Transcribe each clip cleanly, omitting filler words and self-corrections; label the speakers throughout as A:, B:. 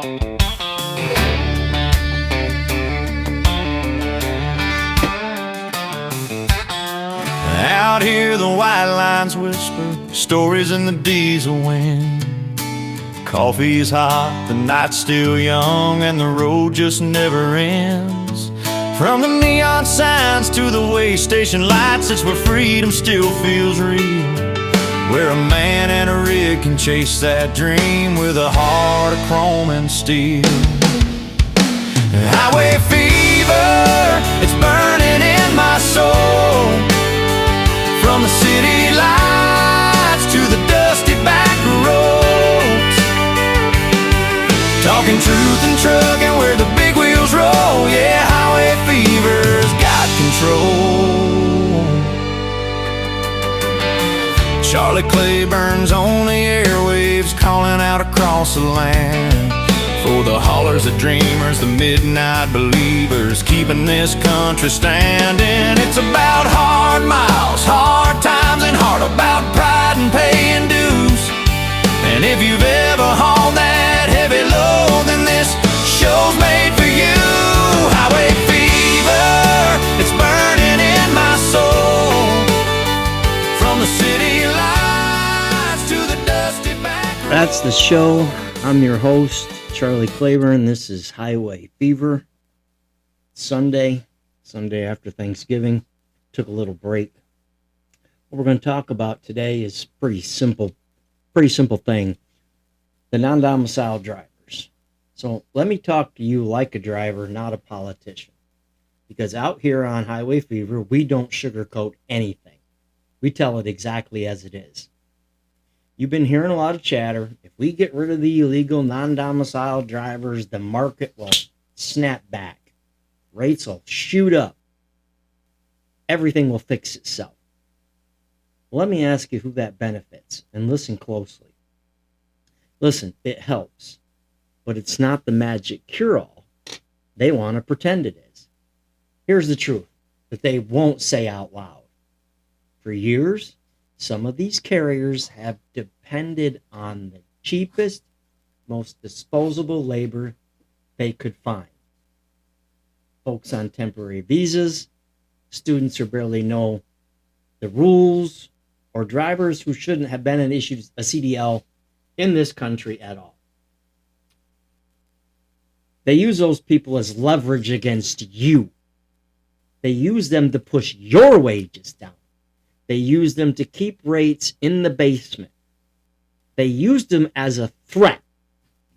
A: Out here the white lines whisper stories in the diesel wind. Coffee is hot, the night's still young, and the road just never ends. From the neon signs to the way station lights, it's where freedom still feels real, where a man and a rig can chase that dream with a heart of chrome and steel. Highway fever, it's burning in my soul. From the city lights to the dusty back roads, talking truth and trucking where the big wheels roll. Yeah, highway fever's got control. Charlie Claiborne's on the airwaves, calling out across the land for the haulers, the dreamers, the midnight believers, keeping this country standing. It's about hard miles, hard times, and hard about pride and paying dues. And if you've ever hauled that heavy load, then this show's made for you. Highway fever, it's burning in my soul. From the city lights to the dusty back roads.
B: That's the show. I'm your host, Charlie Claiborne. This is Highway Fever. Sunday after Thanksgiving. Took a little break. What we're going to talk about today is pretty simple thing. The non-domicile drivers. So let me talk to you like a driver, not a politician. Because out here on Highway Fever, we don't sugarcoat anything. We tell it exactly as it is. You've been hearing a lot of chatter. If we get rid of the illegal non-domicile drivers, the market will snap back. Rates will shoot up. Everything will fix itself. Let me ask you who that benefits, and listen closely. Listen, it helps, but it's not the magic cure-all they want to pretend it is. Here's the truth that they won't say out loud. For years, some of these carriers have depended on the cheapest, most disposable labor they could find. Folks on temporary visas, students who barely know the rules, or drivers who shouldn't have been issued a CDL in this country at all. They use those people as leverage against you. They use them to push your wages down. They use them to keep rates in the basement. They use them as a threat.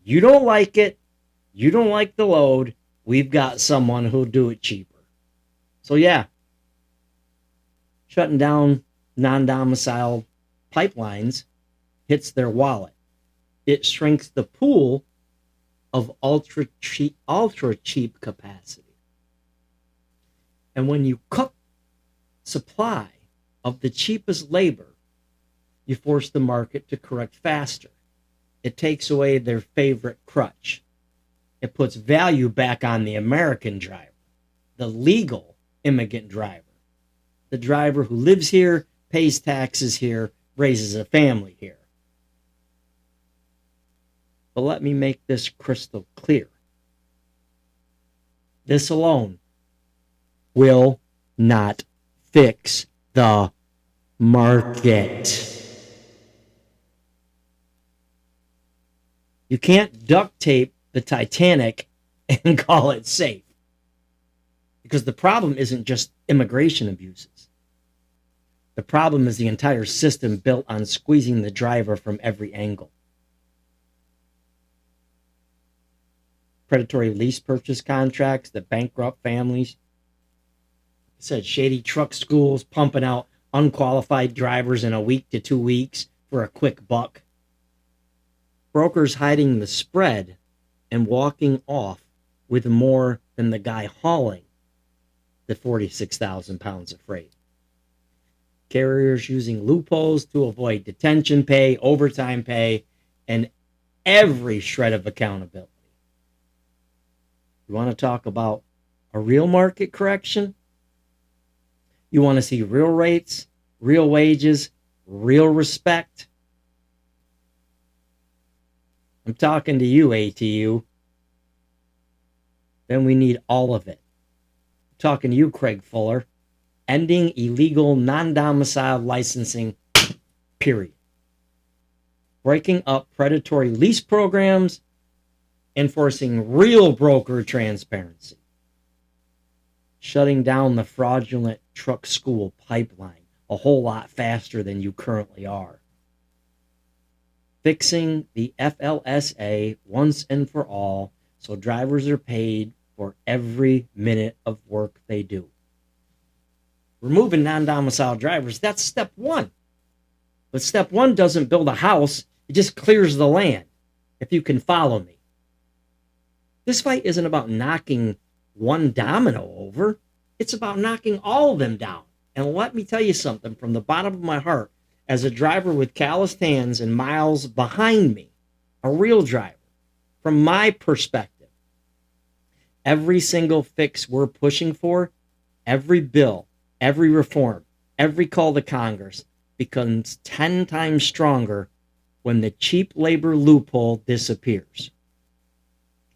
B: You don't like it. You don't like the load. We've got someone who'll do it cheaper. So yeah, shutting down non-domicile pipelines hits their wallet. It shrinks the pool of ultra cheap capacity. And when you cut supply of the cheapest labor, you force the market to correct faster. It takes away their favorite crutch. It puts value back on the American driver, the legal immigrant driver, the driver who lives here, pays taxes here, raises a family here. But let me make this crystal clear. This alone will not fix the market. You can't duct tape the Titanic and call it safe. Because the problem isn't just immigration abuses. The problem is the entire system built on squeezing the driver from every angle. Predatory lease purchase contracts that bankrupt families. I said shady truck schools pumping out unqualified drivers in a week to 2 weeks for a quick buck. Brokers hiding the spread and walking off with more than the guy hauling the 46,000 pounds of freight. Carriers using loopholes to avoid detention pay, overtime pay, and every shred of accountability. You want to talk about a real market correction? You want to see real rates, real wages, real respect? I'm talking to you, ATU. then we need all of it. I'm talking to you, Craig Fuller. Ending illegal non-domiciled licensing, period. Breaking up predatory lease programs, enforcing real broker transparency. Shutting down the fraudulent truck school pipeline a whole lot faster than you currently are. Fixing the FLSA once and for all so drivers are paid for every minute of work they do. Removing non-domiciled drivers, that's step one. But step one doesn't build a house, it just clears the land, if you can follow me. This fight isn't about knocking one domino over. It's about knocking all of them down. And let me tell you something from the bottom of my heart, as a driver with calloused hands and miles behind me, a real driver, from my perspective, every single fix we're pushing for, every bill, every reform, every call to Congress becomes 10 times stronger when the cheap labor loophole disappears.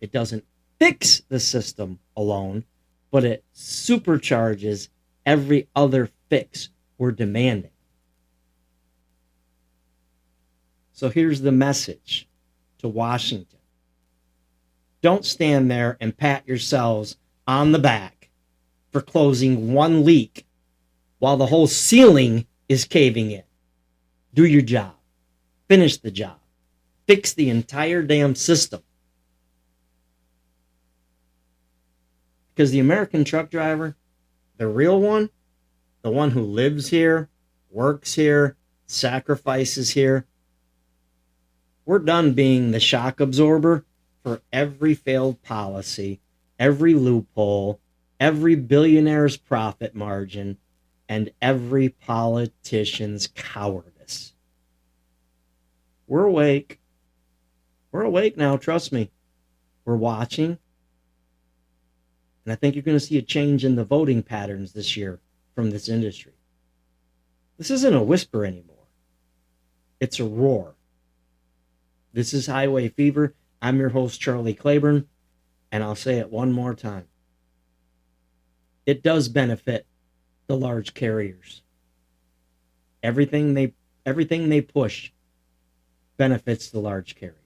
B: It doesn't fix the system alone, but it supercharges every other fix we're demanding. So here's the message to Washington. Don't stand there and pat yourselves on the back for closing one leak while the whole ceiling is caving in. Do your job. Finish the job. Fix the entire damn system. Because the American truck driver, the real one, the one who lives here, works here, sacrifices here, we're done being the shock absorber for every failed policy, every loophole, every billionaire's profit margin, and every politician's cowardice. We're awake. We're awake now, trust me. We're watching. And I think you're going to see a change in the voting patterns this year from this industry. This isn't a whisper anymore. It's a roar. This is Highway Fever. I'm your host, Charlie Claiborne, and I'll say it one more time. It does benefit the large carriers. Everything they push benefits the large carriers.